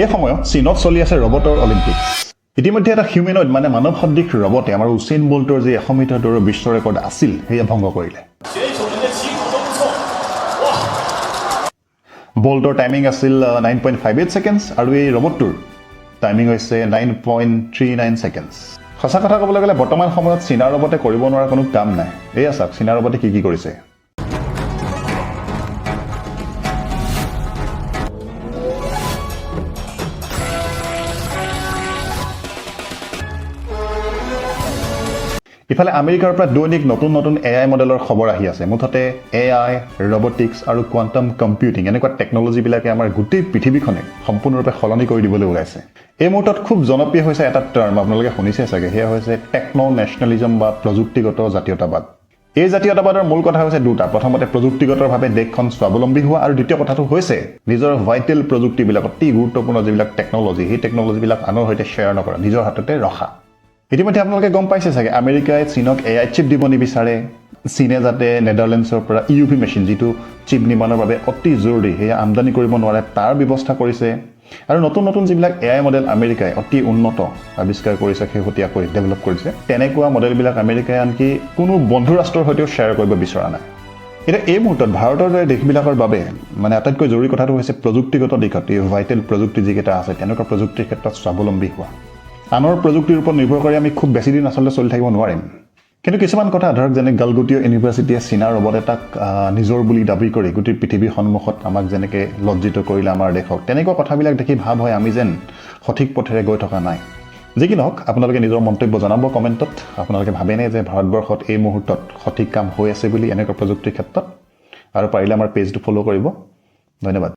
এই সময়ত চীনত চলি আছে ৰবটৰ অলিম্পিক্স। ইতিমধ্যে এটা হিউমেনইড মানে মানৱ সদৃশ ৰবটে আমাৰ উচেইন বল্টৰ যে 100 মিটাৰ দৌৰৰ বিশ্ব ৰেকৰ্ড আছিল সেয়া ভংগ কৰিলে। বল্টৰ টাইমিং আছিল 9.58 ছেকেণ্ডছ আৰু এই ৰবটটোৰ টাইমিং হৈছে 9.39 ছেকেণ্ডছ। সঁচা কথা ক'বলৈ গ'লে বৰ্তমান সময়ত চীনা ৰবটে কৰিব নোৱাৰা কোনো কাম নাই। এয়া চাওক চীনা ৰবটে কি কৰিছে। ইফালে আমেৰিকাৰ পৰা দৈনিক নতুন নতুন AI মডেলৰ খবৰ আহি আছে। মুঠতে AI, ৰবটিক্স আৰু কোৱাণ্টাম কম্পিউটিং এনেকুৱা টেকনলজিবিলাকে আমাৰ গোটেই পৃথিৱীখনে সম্পূৰ্ণৰূপে সলনি কৰি দিবলৈ ওলাইছে। এই মুহূৰ্তত খুব জনপ্ৰিয় হৈছে এটা টাৰ্ম, আপোনালোকে শুনিছে চাগে, সেয়া হৈছে টেকন' নেশ্যনেলিজম বা প্ৰযুক্তিগত জাতীয়তাবাদ। এই জাতীয়তাবাদৰ মূল কথা হৈছে দুটা। প্ৰথমতে প্ৰযুক্তিগতভাৱে দেশখন স্বাৱলম্বী হোৱা আৰু দ্বিতীয় কথাটো হৈছে নিজৰ ভাইটেল প্ৰযুক্তিবিলাক, অতি গুৰুত্বপূৰ্ণ যিবিলাক টেকনলজি, সেই টেকনলজিবিলাক আনৰ সৈতে শ্বেয়াৰ নকৰা, নিজৰ হাততে ৰখা। ইতিমধ্যে আপোনালোকে গম পাইছে চাগে আমেৰিকাই চীনক AI চিপ দিব নিবিচাৰে। চীনে যাতে নেদাৰলেণ্ডছৰ পৰা EUV মেচিন, যিটো চিপ নিৰ্মাণৰ বাবে অতি জৰুৰী, সেয়া আমদানি কৰিব নোৱাৰে তাৰ ব্যৱস্থা কৰিছে। আৰু নতুন নতুন যিবিলাক AI মডেল আমেৰিকাই অতি উন্নত আৱিষ্কাৰ কৰিছে, শেহতীয়াকৈ ডেভেলপ কৰিছে, তেনেকুৱা মডেলবিলাক আমেৰিকাই আনকি কোনো বন্ধু ৰাষ্ট্ৰৰ সৈতেও শ্বেয়াৰ কৰিব বিচৰা নাই। এতিয়া এই মুহূৰ্তত ভাৰতৰ দৰে দেশবিলাকৰ বাবে মানে আটাইতকৈ জৰুৰী কথাটো হৈছে প্ৰযুক্তিগত দিশত এই ভাইটেল প্ৰযুক্তি যিকেইটা আছে তেনেকুৱা প্ৰযুক্তিৰ ক্ষেত্ৰত স্বাৱলম্বী হোৱা। আনৰ প্ৰযুক্তিৰ ওপৰত নিৰ্ভৰ কৰি আমি খুব বেছি দিন আচলতে চলি থাকিব নোৱাৰিম। কিন্তু কিছুমান কথা ধৰক যেনে গালগটীয় ইউনিভাৰ্চিটিয়ে চীনা ৰবট এটাক নিজৰ বুলি দাবী কৰি গোটেই পৃথিৱীৰ সন্মুখত আমাক যেনেকৈ লজ্জিত কৰিলে আমাৰ দেশক, তেনেকুৱা কথাবিলাক দেখি ভাৱ হয় আমি যেন সঠিক পথেৰে গৈ থকা নাই। যি কি নহওক, আপোনালোকে নিজৰ মন্তব্য জনাব কমেণ্টত। আপোনালোকে ভাবেনে যে ভাৰতবৰ্ষত এই মুহূৰ্তত সঠিক কাম হৈ আছে বুলি এনেকুৱা প্ৰযুক্তিৰ ক্ষেত্ৰত? আৰু পাৰিলে আমাৰ পেজটো ফ'ল' কৰিব। ধন্যবাদ।